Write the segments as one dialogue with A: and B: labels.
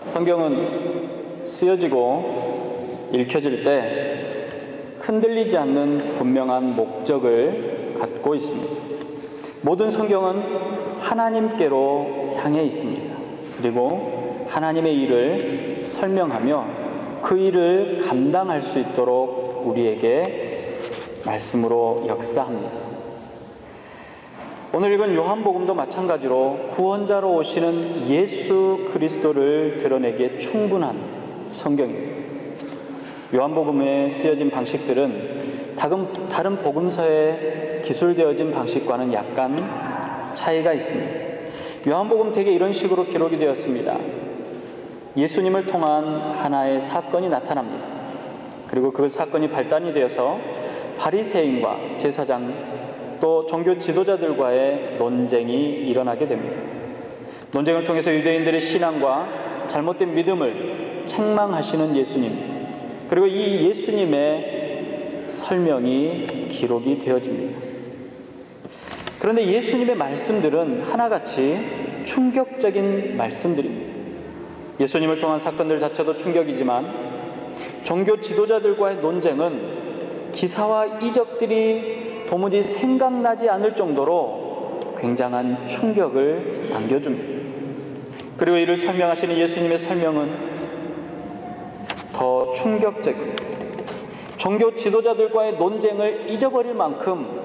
A: 성경은 쓰여지고 읽혀질 때 흔들리지 않는 분명한 목적을 갖고 있습니다. 모든 성경은 하나님께로 향해 있습니다. 그리고 하나님의 일을 설명하며 그 일을 감당할 수 있도록 우리에게 말씀으로 역사합니다. 오늘 읽은 요한복음도 마찬가지로 구원자로 오시는 예수 그리스도를 드러내기에 충분한 성경입니다. 요한복음에 쓰여진 방식들은 다른 복음서에 기술되어진 방식과는 약간 차이가 있습니다. 요한복음 대개 이런 식으로 기록이 되었습니다. 예수님을 통한 하나의 사건이 나타납니다. 그리고 그 사건이 발단이 되어서 바리새인과 제사장 또 종교 지도자들과의 논쟁이 일어나게 됩니다. 논쟁을 통해서 유대인들의 신앙과 잘못된 믿음을 책망하시는 예수님, 그리고 이 예수님의 설명이 기록이 되어집니다. 그런데 예수님의 말씀들은 하나같이 충격적인 말씀들입니다. 예수님을 통한 사건들 자체도 충격이지만 종교 지도자들과의 논쟁은 기사와 이적들이 도무지 생각나지 않을 정도로 굉장한 충격을 안겨줍니다. 그리고 이를 설명하시는 예수님의 설명은 더 충격적입니다. 종교 지도자들과의 논쟁을 잊어버릴 만큼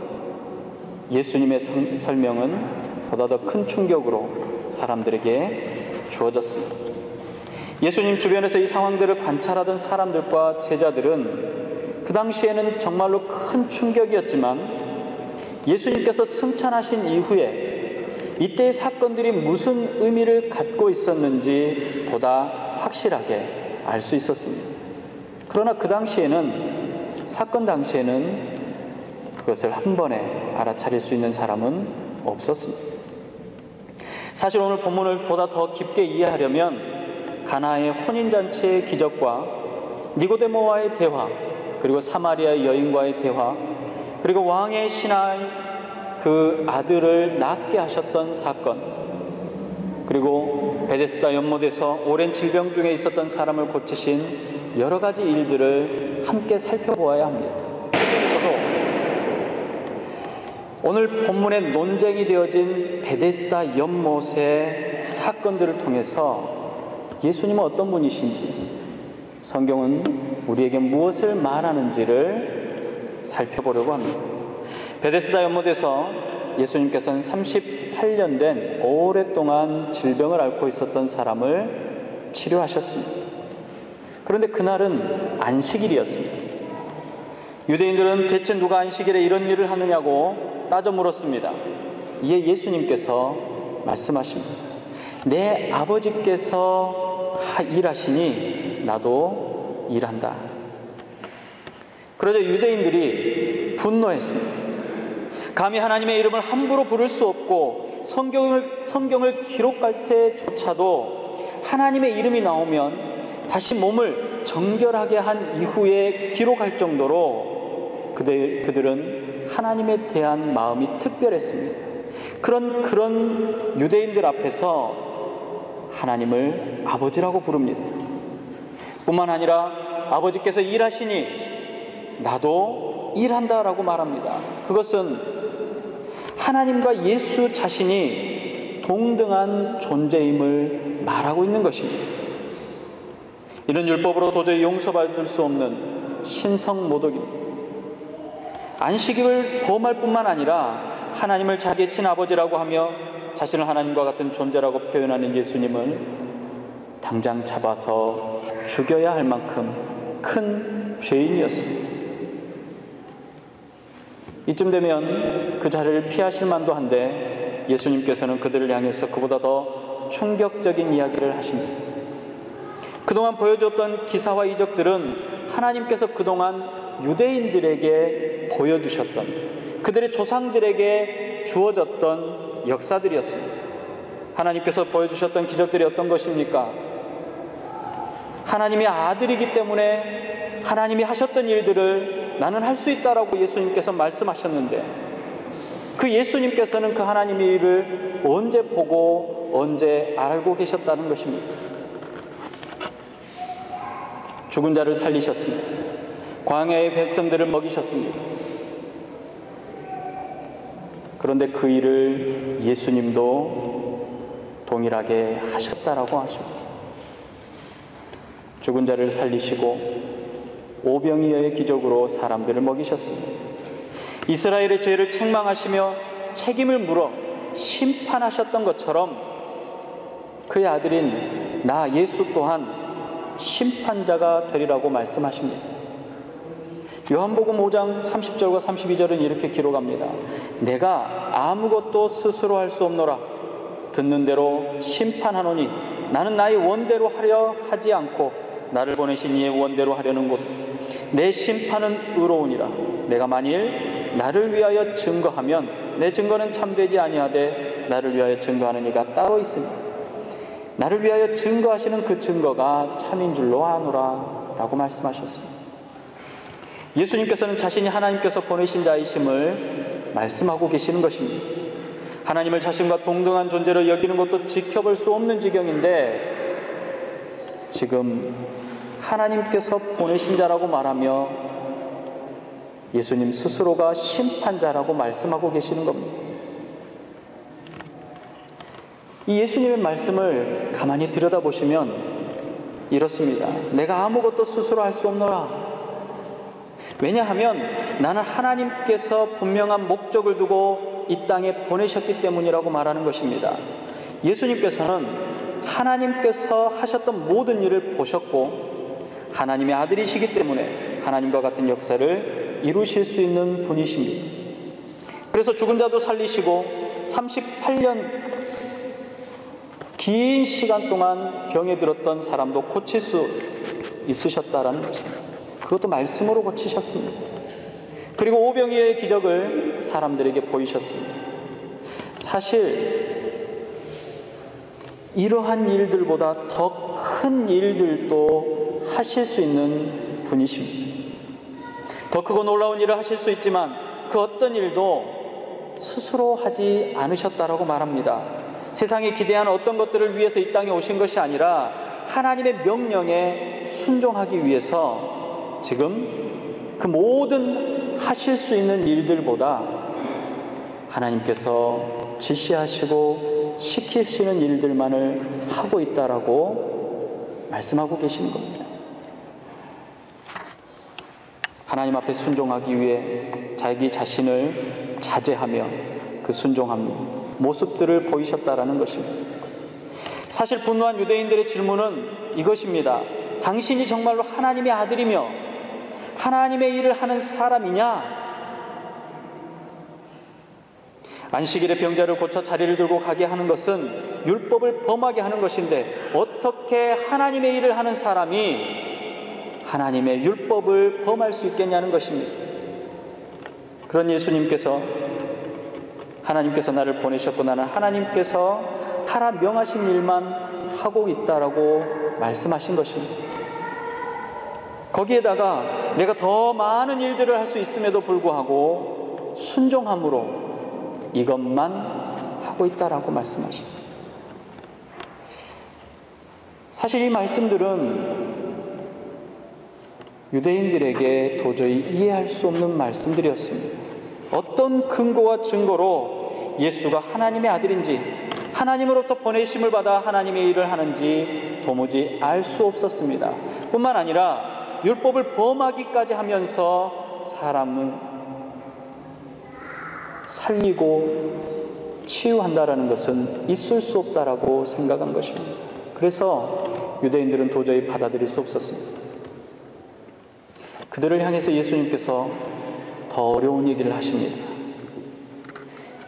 A: 예수님의 설명은 보다 더 큰 충격으로 사람들에게 주어졌습니다. 예수님 주변에서 이 상황들을 관찰하던 사람들과 제자들은 그 당시에는 정말로 큰 충격이었지만 예수님께서 승천하신 이후에 이때의 사건들이 무슨 의미를 갖고 있었는지 보다 확실하게 알 수 있었습니다. 그러나 그 당시에는, 사건 당시에는 그것을 한 번에 알아차릴 수 있는 사람은 없었습니다. 사실 오늘 본문을 보다 더 깊게 이해하려면 가나의 혼인잔치의 기적과 니고데모와의 대화, 그리고 사마리아의 여인과의 대화, 그리고 왕의 신하의 그 아들을 낫게 하셨던 사건, 그리고 베데스다 연못에서 오랜 질병 중에 있었던 사람을 고치신 여러 가지 일들을 함께 살펴보아야 합니다. 그중에서도 오늘 본문에 논쟁이 되어진 베데스다 연못의 사건들을 통해서 예수님은 어떤 분이신지, 성경은 우리에게 무엇을 말하는지를 살펴보려고 합니다. 베데스다 연못에서 예수님께서는 38년 된 오랫동안 질병을 앓고 있었던 사람을 치료하셨습니다. 그런데 그날은 안식일이었습니다. 유대인들은 대체 누가 안식일에 이런 일을 하느냐고 따져 물었습니다. 이에 예수님께서 말씀하십니다. 내 아버지께서 일하시니 나도 일한다. 그러자 유대인들이 분노했습니다. 감히 하나님의 이름을 함부로 부를 수 없고 성경을 기록할 때조차도 하나님의 이름이 나오면 다시 몸을 정결하게 한 이후에 기록할 정도로 그들은 하나님에 대한 마음이 특별했습니다. 그런 유대인들 앞에서 하나님을 아버지라고 부릅니다. 뿐만 아니라 아버지께서 일하시니 나도 일한다라고 말합니다. 그것은 하나님과 예수 자신이 동등한 존재임을 말하고 있는 것입니다. 이런 율법으로 도저히 용서받을 수 없는 신성모독입니다. 안식일을 범할 뿐만 아니라 하나님을 자기의 친아버지라고 하며 자신을 하나님과 같은 존재라고 표현하는 예수님을 당장 잡아서 죽여야 할 만큼 큰 죄인이었습니다. 이쯤 되면 그 자리를 피하실 만도 한데 예수님께서는 그들을 향해서 그보다 더 충격적인 이야기를 하십니다. 그동안 보여줬던 기사와 이적들은 하나님께서 그동안 유대인들에게 보여주셨던, 그들의 조상들에게 주어졌던 역사들이었습니다. 하나님께서 보여주셨던 기적들이 어떤 것입니까? 하나님의 아들이기 때문에 하나님이 하셨던 일들을 나는 할 수 있다라고 예수님께서 말씀하셨는데, 그 예수님께서는 그 하나님의 일을 언제 보고 언제 알고 계셨다는 것입니다. 죽은 자를 살리셨습니다. 광야의 백성들을 먹이셨습니다. 그런데 그 일을 예수님도 동일하게 하셨다라고 하십니다. 죽은 자를 살리시고 오병이어의 기적으로 사람들을 먹이셨습니다. 이스라엘의 죄를 책망하시며 책임을 물어 심판하셨던 것처럼 그의 아들인 나 예수 또한 심판자가 되리라고 말씀하십니다. 요한복음 5장 30절과 32절은 이렇게 기록합니다. 내가 아무것도 스스로 할 수 없노라. 듣는 대로 심판하노니 나는 나의 원대로 하려 하지 않고 나를 보내신 이의 원대로 하려는 것. 내 심판은 의로우니라. 내가 만일 나를 위하여 증거하면 내 증거는 참되지 아니하되 나를 위하여 증거하는 이가 따로 있으니 나를 위하여 증거하시는 그 증거가 참인 줄로 아노라 라고 말씀하셨습니다. 예수님께서는 자신이 하나님께서 보내신 자이심을 말씀하고 계시는 것입니다. 하나님을 자신과 동등한 존재로 여기는 것도 지켜볼 수 없는 지경인데 지금 하나님께서 보내신 자라고 말하며 예수님 스스로가 심판자라고 말씀하고 계시는 겁니다. 이 예수님의 말씀을 가만히 들여다보시면 이렇습니다. 내가 아무것도 스스로 할 수 없노라. 왜냐하면 나는 하나님께서 분명한 목적을 두고 이 땅에 보내셨기 때문이라고 말하는 것입니다. 예수님께서는 하나님께서 하셨던 모든 일을 보셨고 하나님의 아들이시기 때문에 하나님과 같은 역사를 이루실 수 있는 분이십니다. 그래서 죽은 자도 살리시고 38년 긴 시간 동안 병에 들었던 사람도 고칠 수 있으셨다라는 것입니다. 그것도 말씀으로 고치셨습니다. 그리고 오병이어의 기적을 사람들에게 보이셨습니다. 사실 이러한 일들보다 더 큰 일들도 하실 수 있는 분이십니다. 더 크고 놀라운 일을 하실 수 있지만 그 어떤 일도 스스로 하지 않으셨다라고 말합니다. 세상이 기대하는 어떤 것들을 위해서 이 땅에 오신 것이 아니라 하나님의 명령에 순종하기 위해서 지금 그 모든 하실 수 있는 일들보다 하나님께서 지시하시고 시키시는 일들만을 하고 있다라고 말씀하고 계시는 겁니다. 하나님 앞에 순종하기 위해 자기 자신을 자제하며 그 순종한 모습들을 보이셨다라는 것입니다. 사실 분노한 유대인들의 질문은 이것입니다. 당신이 정말로 하나님의 아들이며 하나님의 일을 하는 사람이냐? 안식일에 병자를 고쳐 자리를 들고 가게 하는 것은 율법을 범하게 하는 것인데 어떻게 하나님의 일을 하는 사람이 하나님의 율법을 범할 수 있겠냐는 것입니다. 그런 예수님께서 하나님께서 나를 보내셨고 나는 하나님께서 하라 명하신 일만 하고 있다라고 말씀하신 것입니다. 거기에다가 내가 더 많은 일들을 할 수 있음에도 불구하고 순종함으로 이것만 하고 있다라고 말씀하십니다. 사실 이 말씀들은 유대인들에게 도저히 이해할 수 없는 말씀들이었습니다. 어떤 근거와 증거로 예수가 하나님의 아들인지 하나님으로부터 보내심을 받아 하나님의 일을 하는지 도무지 알 수 없었습니다. 뿐만 아니라 율법을 범하기까지 하면서 사람을 살리고 치유한다라는 것은 있을 수 없다라고 생각한 것입니다. 그래서 유대인들은 도저히 받아들일 수 없었습니다. 그들을 향해서 예수님께서 더 어려운 얘기를 하십니다.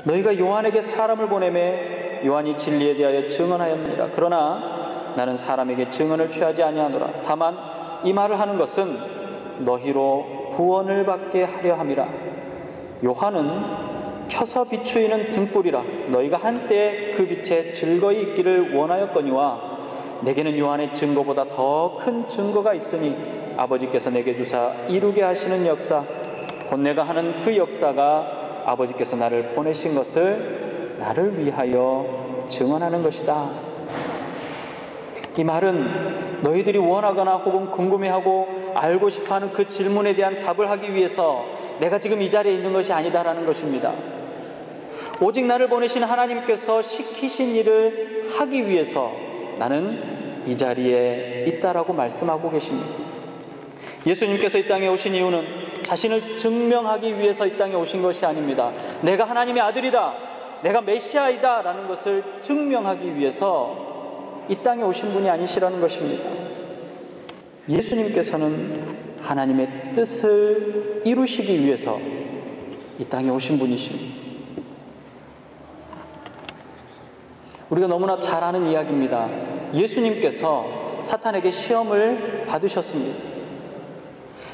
A: 너희가 요한에게 사람을 보내매 요한이 진리에 대하여 증언하였느니라. 그러나 나는 사람에게 증언을 취하지 아니하노라. 다만 이 말을 하는 것은 너희로 구원을 받게 하려 함이라. 요한은 켜서 비추이는 등불이라. 너희가 한때 그 빛에 즐거이 있기를 원하였거니와 내게는 요한의 증거보다 더 큰 증거가 있으니 아버지께서 내게 주사 이루게 하시는 역사 곧 내가 하는 그 역사가 아버지께서 나를 보내신 것을 나를 위하여 증언하는 것이다. 이 말은 너희들이 원하거나 혹은 궁금해하고 알고 싶어하는 그 질문에 대한 답을 하기 위해서 내가 지금 이 자리에 있는 것이 아니다라는 것입니다. 오직 나를 보내신 하나님께서 시키신 일을 하기 위해서 나는 이 자리에 있다라고 말씀하고 계십니다. 예수님께서 이 땅에 오신 이유는 자신을 증명하기 위해서 이 땅에 오신 것이 아닙니다. 내가 하나님의 아들이다, 내가 메시아이다 라는 것을 증명하기 위해서 이 땅에 오신 분이 아니시라는 것입니다. 예수님께서는 하나님의 뜻을 이루시기 위해서 이 땅에 오신 분이십니다. 우리가 너무나 잘 아는 이야기입니다. 예수님께서 사탄에게 시험을 받으셨습니다.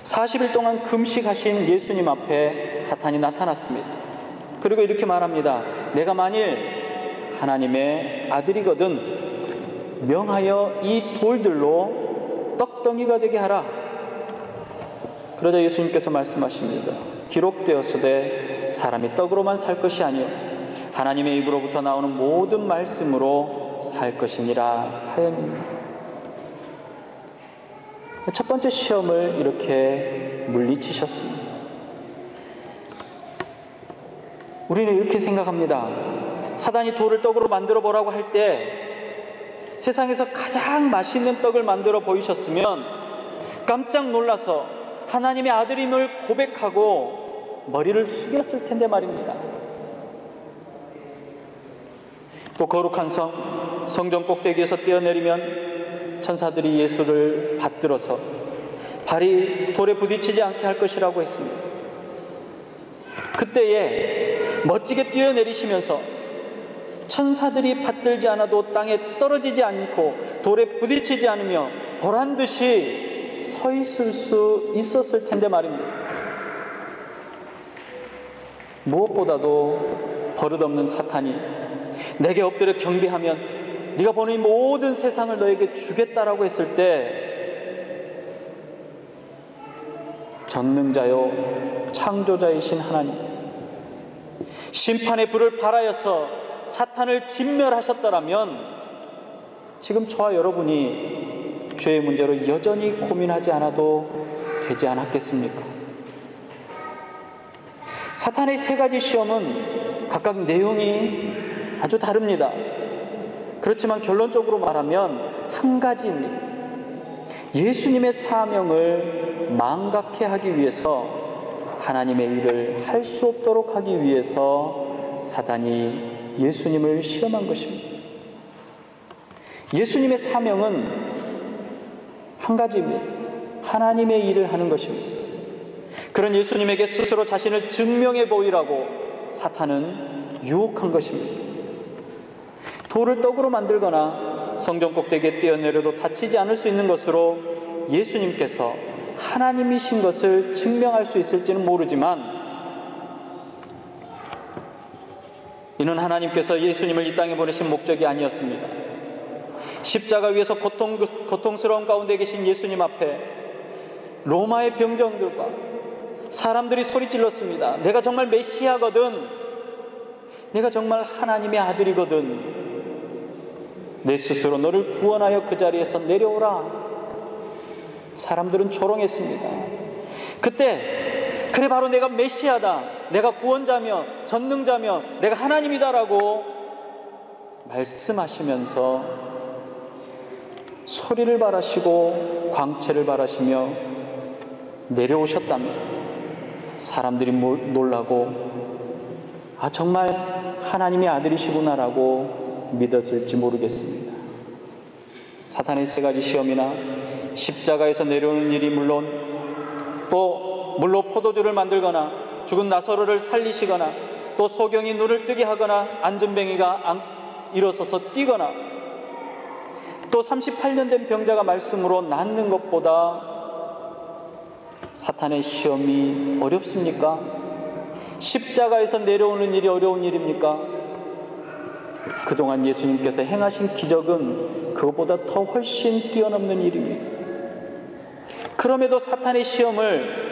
A: 40일 동안 금식하신 예수님 앞에 사탄이 나타났습니다. 그리고 이렇게 말합니다. 내가 만일 하나님의 아들이거든 명하여 이 돌들로 떡덩이가 되게 하라. 그러자 예수님께서 말씀하십니다. 기록되었으되 사람이 떡으로만 살 것이 아니요 하나님의 입으로부터 나오는 모든 말씀으로 살 것이니라 하였느니. 첫 번째 시험을 이렇게 물리치셨습니다. 우리는 이렇게 생각합니다. 사단이 돌을 떡으로 만들어 보라고 할 때 세상에서 가장 맛있는 떡을 만들어 보이셨으면 깜짝 놀라서 하나님의 아들임을 고백하고 머리를 숙였을 텐데 말입니다. 또 거룩한 성전 꼭대기에서 뛰어내리면 천사들이 예수를 받들어서 발이 돌에 부딪히지 않게 할 것이라고 했습니다. 그때에 멋지게 뛰어내리시면서 천사들이 받들지 않아도 땅에 떨어지지 않고 돌에 부딪히지 않으며 보란듯이 서 있을 수 있었을 텐데 말입니다. 무엇보다도 버릇없는 사탄이 내게 엎드려 경배하면 네가 보는 이 모든 세상을 너에게 주겠다라고 했을 때 전능자요 창조자이신 하나님, 심판의 불을 발하여서 사탄을 진멸하셨더라면 지금 저와 여러분이 죄의 문제로 여전히 고민하지 않아도 되지 않았겠습니까? 사탄의 세 가지 시험은 각각 내용이 아주 다릅니다. 그렇지만 결론적으로 말하면 한 가지입니다. 예수님의 사명을 망각해 하기 위해서, 하나님의 일을 할 수 없도록 하기 위해서 사단이 예수님을 시험한 것입니다. 예수님의 사명은 한 가지입니다. 하나님의 일을 하는 것입니다. 그런 예수님에게 스스로 자신을 증명해 보이라고 사탄은 유혹한 것입니다. 돌을 떡으로 만들거나 성전 꼭대기에 뛰어내려도 다치지 않을 수 있는 것으로 예수님께서 하나님이신 것을 증명할 수 있을지는 모르지만 이는 하나님께서 예수님을 이 땅에 보내신 목적이 아니었습니다. 십자가 위에서 고통스러운 가운데 계신 예수님 앞에 로마의 병정들과 사람들이 소리 질렀습니다. 내가 정말 메시아거든, 내가 정말 하나님의 아들이거든, 내 스스로 너를 구원하여 그 자리에서 내려오라. 사람들은 조롱했습니다. 그때 그래 바로 내가 메시아다, 내가 구원자며 전능자며 내가 하나님이다라고 말씀하시면서 소리를 발하시고 광채를 발하시며 내려오셨다면 사람들이 놀라고 아 정말 하나님의 아들이시구나라고 믿었을지 모르겠습니다. 사탄의 세 가지 시험이나 십자가에서 내려오는 일이 물론 또 물로 포도주를 만들거나 죽은 나사로를 살리시거나 또 소경이 눈을 뜨게 하거나 안전뱅이가 일어서서 뛰거나 또 38년 된 병자가 말씀으로 낫는 것보다 사탄의 시험이 어렵습니까? 십자가에서 내려오는 일이 어려운 일입니까? 그동안 예수님께서 행하신 기적은 그것보다 더 훨씬 뛰어넘는 일입니다. 그럼에도 사탄의 시험을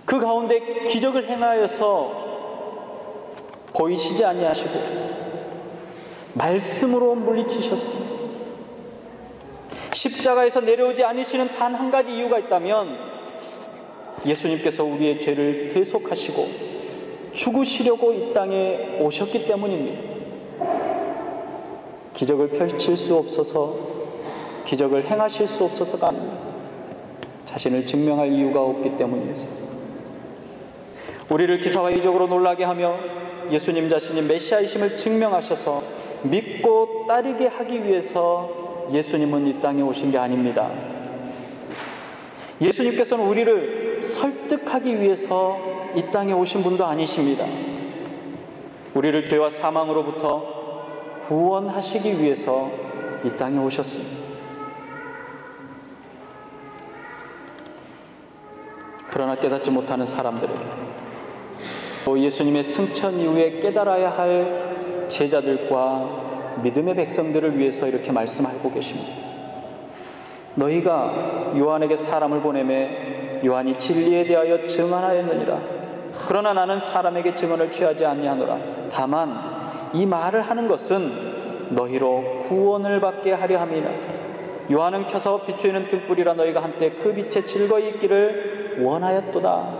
A: 그 가운데 기적을 행하여서 보이시지 아니하시고 말씀으로 물리치셨습니다. 십자가에서 내려오지 않으시는 단 한 가지 이유가 있다면 예수님께서 우리의 죄를 대속하시고 죽으시려고 이 땅에 오셨기 때문입니다. 기적을 펼칠 수 없어서, 기적을 행하실 수 없어서가 아닙니다. 자신을 증명할 이유가 없기 때문이었습니다. 우리를 기사화이적으로 놀라게 하며 예수님 자신이 메시아이심을 증명하셔서 믿고 따르게 하기 위해서 예수님은 이 땅에 오신 게 아닙니다. 예수님께서는 우리를 설득하기 위해서 이 땅에 오신 분도 아니십니다. 우리를 죄와 사망으로부터 구원하시기 위해서 이 땅에 오셨습니다. 그러나 깨닫지 못하는 사람들에게, 또 예수님의 승천 이후에 깨달아야 할 제자들과 믿음의 백성들을 위해서 이렇게 말씀하고 계십니다. 너희가 요한에게 사람을 보내매 요한이 진리에 대하여 증언하였느니라. 그러나 나는 사람에게 증언을 취하지 아니하노라. 다만 이 말을 하는 것은 너희로 구원을 받게 하려 함이라. 요한은 켜서 비추이는 등불이라. 너희가 한때 그 빛에 즐거이 있기를 원하였도다.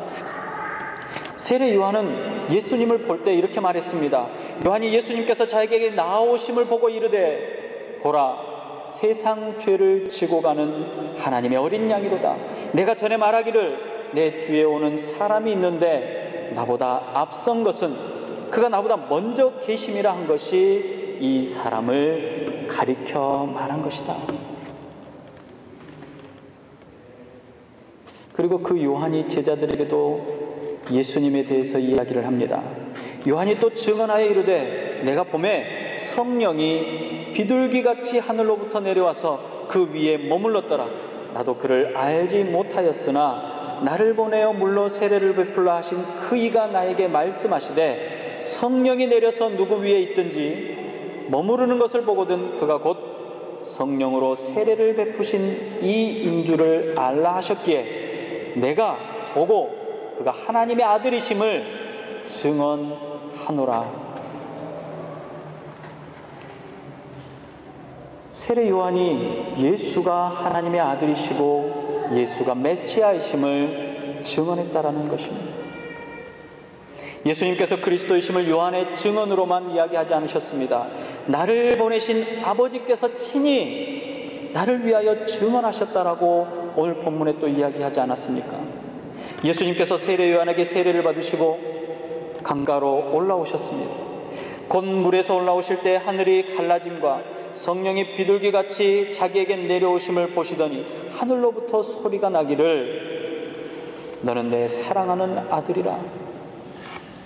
A: 세례 요한은 예수님을 볼 때 이렇게 말했습니다. 요한이 예수님께서 자기에게 나아오심을 보고 이르되, 보라, 세상 죄를 지고 가는 하나님의 어린 양이로다. 내가 전에 말하기를 내 뒤에 오는 사람이 있는데 나보다 앞선 것은 그가 나보다 먼저 계심이라 한 것이 이 사람을 가리켜 말한 것이다. 그리고 그 요한이 제자들에게도 예수님에 대해서 이야기를 합니다. 요한이 또 증언하여 이르되, 내가 보매 성령이 비둘기같이 하늘로부터 내려와서 그 위에 머물렀더라. 나도 그를 알지 못하였으나 나를 보내어 물로 세례를 베풀라 하신 그 이가 나에게 말씀하시되, 성령이 내려서 누구 위에 있든지 머무르는 것을 보거든 그가 곧 성령으로 세례를 베푸신 이인 줄을 알라 하셨기에 내가 보고 그가 하나님의 아들이심을 증언하노라. 세례 요한이 예수가 하나님의 아들이시고 예수가 메시아이심을 증언했다라는 것입니다. 예수님께서 그리스도이심을 요한의 증언으로만 이야기하지 않으셨습니다. 나를 보내신 아버지께서 친히 나를 위하여 증언하셨다라고 오늘 본문에 또 이야기하지 않았습니까? 예수님께서 세례 요한에게 세례를 받으시고 강가로 올라오셨습니다. 곧 물에서 올라오실 때 하늘이 갈라짐과 성령이 비둘기같이 자기에게 내려오심을 보시더니 하늘로부터 소리가 나기를, 너는 내 사랑하는 아들이라,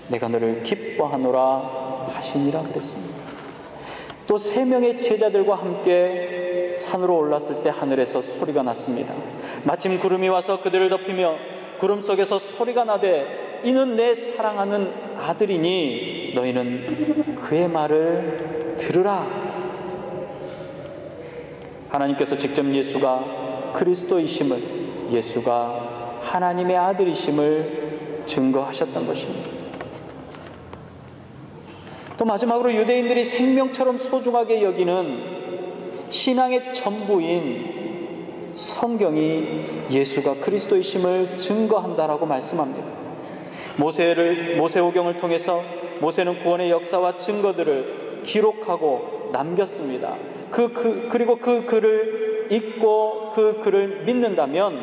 A: 내가 너를 기뻐하노라 하시니라 그랬습니다. 또 3명의 제자들과 함께 산으로 올랐을 때 하늘에서 소리가 났습니다. 마침 구름이 와서 그들을 덮이며 구름 속에서 소리가 나되, 이는 내 사랑하는 아들이니 너희는 그의 말을 들으라. 하나님께서 직접 예수가 그리스도이심을, 예수가 하나님의 아들이심을 증거하셨던 것입니다. 또 마지막으로 유대인들이 생명처럼 소중하게 여기는 신앙의 전부인 성경이 예수가 그리스도이심을 증거한다라고 말씀합니다. 모세오경을 통해서 모세는 구원의 역사와 증거들을 기록하고 남겼습니다. 그리고 그 글을 읽고 그 글을 믿는다면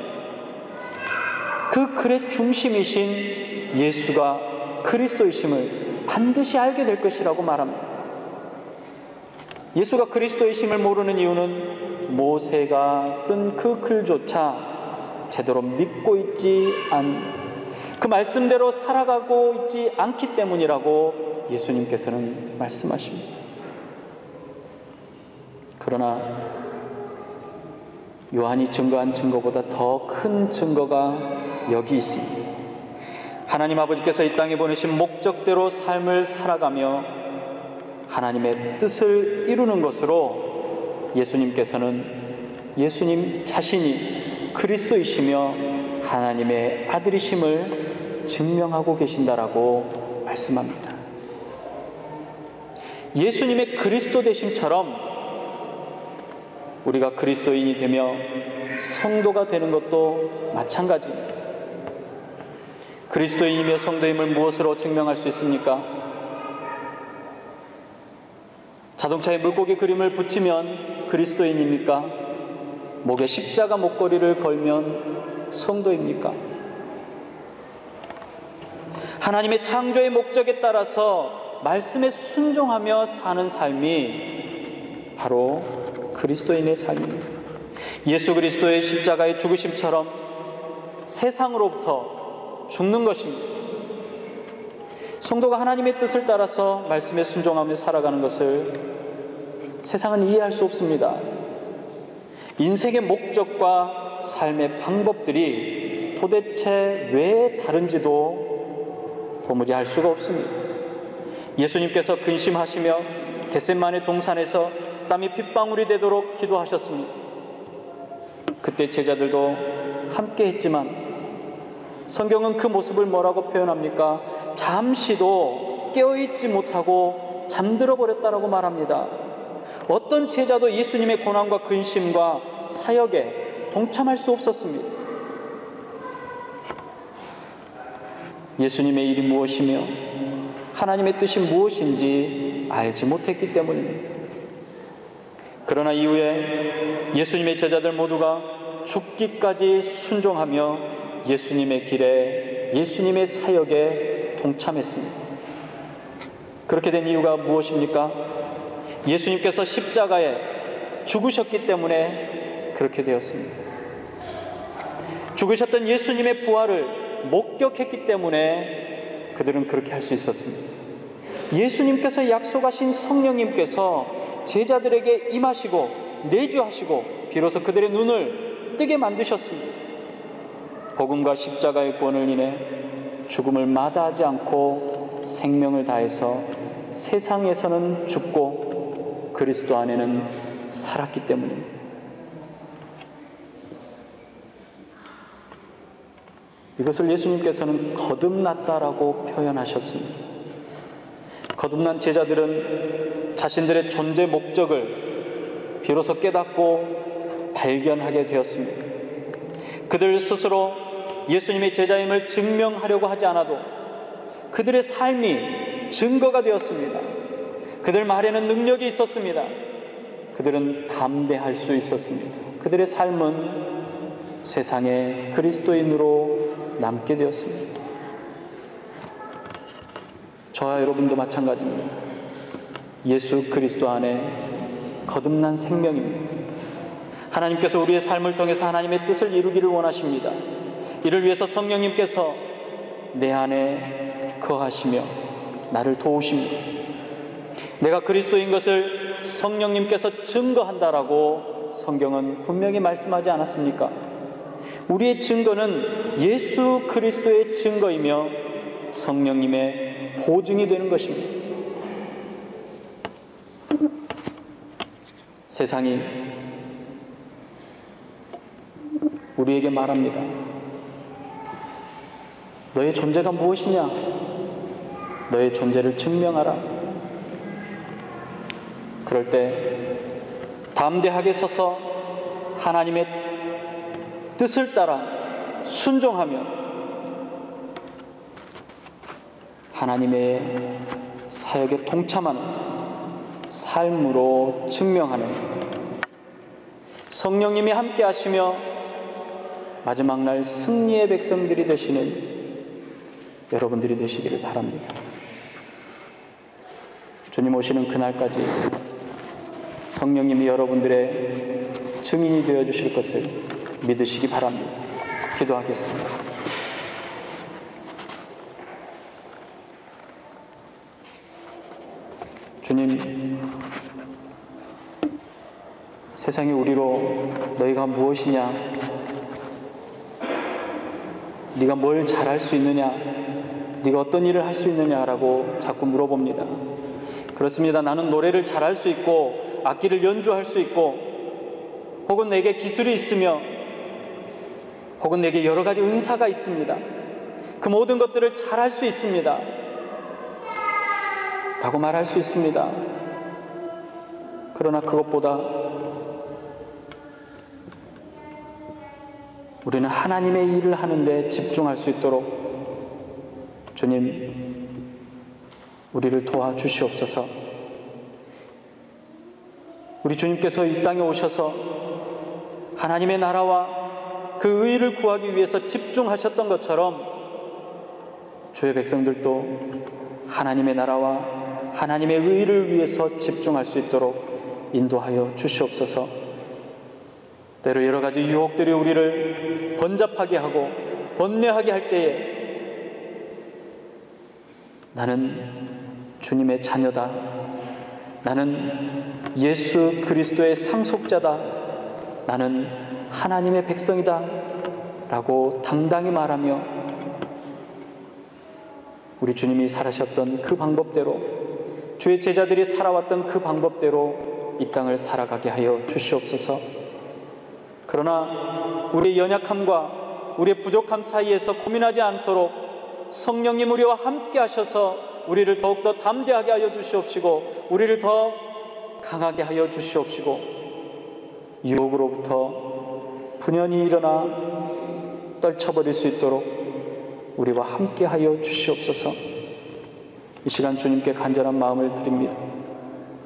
A: 그 글의 중심이신 예수가 그리스도이심을 반드시 알게 될 것이라고 말합니다. 예수가 그리스도이심을 모르는 이유는 모세가 쓴 그 글조차 제대로 믿고 있지 그 말씀대로 살아가고 있지 않기 때문이라고 예수님께서는 말씀하십니다. 그러나 요한이 증거한 증거보다 더 큰 증거가 여기 있습니다. 하나님 아버지께서 이 땅에 보내신 목적대로 삶을 살아가며 하나님의 뜻을 이루는 것으로 예수님께서는 예수님 자신이 그리스도이시며 하나님의 아들이심을 증명하고 계신다라고 말씀합니다. 예수님의 그리스도 되심처럼 우리가 그리스도인이 되며 성도가 되는 것도 마찬가지입니다. 그리스도인이며 성도임을 무엇으로 증명할 수 있습니까? 자동차에 물고기 그림을 붙이면 그리스도인입니까? 목에 십자가 목걸이를 걸면 성도입니까? 하나님의 창조의 목적에 따라서 말씀에 순종하며 사는 삶이 바로 그리스도인의 삶입니다. 예수 그리스도의 십자가의 죽으심처럼 세상으로부터 죽는 것입니다. 성도가 하나님의 뜻을 따라서 말씀에 순종하며 살아가는 것을 세상은 이해할 수 없습니다. 인생의 목적과 삶의 방법들이 도대체 왜 다른지도 도무지 알 수가 없습니다. 예수님께서 근심하시며 겟세마네 동산에서 땀이 핏방울이 되도록 기도하셨습니다. 그때 제자들도 함께 했지만 성경은 그 모습을 뭐라고 표현합니까? 잠시도 깨어있지 못하고 잠들어 버렸다라고 말합니다. 어떤 제자도 예수님의 고난과 근심과 사역에 동참할 수 없었습니다. 예수님의 일이 무엇이며 하나님의 뜻이 무엇인지 알지 못했기 때문입니다. 그러나 이후에 예수님의 제자들 모두가 죽기까지 순종하며 예수님의 길에, 예수님의 사역에 동참했습니다. 그렇게 된 이유가 무엇입니까? 예수님께서 십자가에 죽으셨기 때문에 그렇게 되었습니다. 죽으셨던 예수님의 부활을 목격했기 때문에 그들은 그렇게 할 수 있었습니다. 예수님께서 약속하신 성령님께서 제자들에게 임하시고 내주하시고 비로소 그들의 눈을 뜨게 만드셨습니다. 복음과 십자가의 구원을 인해 죽음을 마다하지 않고 생명을 다해서 세상에서는 죽고 그리스도 안에는 살았기 때문입니다. 이것을 예수님께서는 거듭났다라고 표현하셨습니다. 거듭난 제자들은 자신들의 존재 목적을 비로소 깨닫고 발견하게 되었습니다. 그들 스스로 예수님의 제자임을 증명하려고 하지 않아도 그들의 삶이 증거가 되었습니다. 그들 말에는 능력이 있었습니다. 그들은 담대할 수 있었습니다. 그들의 삶은 세상에 그리스도인으로 남게 되었습니다. 저와 여러분도 마찬가지입니다. 예수 그리스도 안에 거듭난 생명입니다. 하나님께서 우리의 삶을 통해서 하나님의 뜻을 이루기를 원하십니다. 이를 위해서 성령님께서 내 안에 거하시며 나를 도우십니다. 내가 그리스도인 것을 성령님께서 증거한다라고 성경은 분명히 말씀하지 않았습니까? 우리의 증거는 예수 그리스도의 증거이며 성령님의 보증이 되는 것입니다. 세상이 우리에게 말합니다. 너의 존재가 무엇이냐? 너의 존재를 증명하라. 그럴 때 담대하게 서서 하나님의 뜻을 따라 순종하며 하나님의 사역에 동참하는 삶으로 증명하는 성령님이 함께 하시며 마지막 날 승리의 백성들이 되시는 여러분들이 되시기를 바랍니다. 주님 오시는 그날까지 성령님이 여러분들의 증인이 되어 주실 것을 믿으시기 바랍니다. 기도하겠습니다. 주님, 세상이 우리로 너희가 무엇이냐, 네가 뭘 잘할 수 있느냐, 네가 어떤 일을 할 수 있느냐라고 자꾸 물어봅니다. 그렇습니다. 나는 노래를 잘할 수 있고 악기를 연주할 수 있고 혹은 내게 기술이 있으며 혹은 내게 여러 가지 은사가 있습니다. 그 모든 것들을 잘할 수 있습니다 라고 말할 수 있습니다. 그러나 그것보다 우리는 하나님의 일을 하는데 집중할 수 있도록 주님, 우리를 도와주시옵소서. 우리 주님께서 이 땅에 오셔서 하나님의 나라와 그 의를 구하기 위해서 집중하셨던 것처럼 주의 백성들도 하나님의 나라와 하나님의 의를 위해서 집중할 수 있도록 인도하여 주시옵소서. 때로 여러 가지 유혹들이 우리를 번잡하게 하고 번뇌하게 할 때에 나는 주님의 자녀다, 나는 예수 그리스도의 상속자다, 나는 하나님의 백성이다 라고 당당히 말하며 우리 주님이 살아셨던 그 방법대로, 주의 제자들이 살아왔던 그 방법대로 이 땅을 살아가게 하여 주시옵소서. 그러나 우리의 연약함과 우리의 부족함 사이에서 고민하지 않도록 성령님 우리와 함께 하셔서 우리를 더욱더 담대하게 하여 주시옵시고 우리를 더 강하게 하여 주시옵시고 유혹으로부터 분연히 일어나 떨쳐버릴 수 있도록 우리와 함께 하여 주시옵소서. 이 시간 주님께 간절한 마음을 드립니다.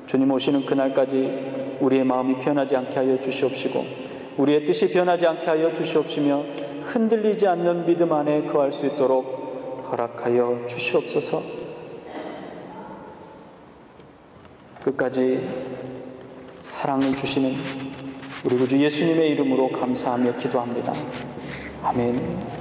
A: 주님 오시는 그날까지 우리의 마음이 변하지 않게 하여 주시옵시고 우리의 뜻이 변하지 않게 하여 주시옵시며 흔들리지 않는 믿음 안에 거할 수 있도록 허락하여 주시옵소서. 끝까지 사랑을 주시는 우리 구주 예수님의 이름으로 감사하며 기도합니다. 아멘.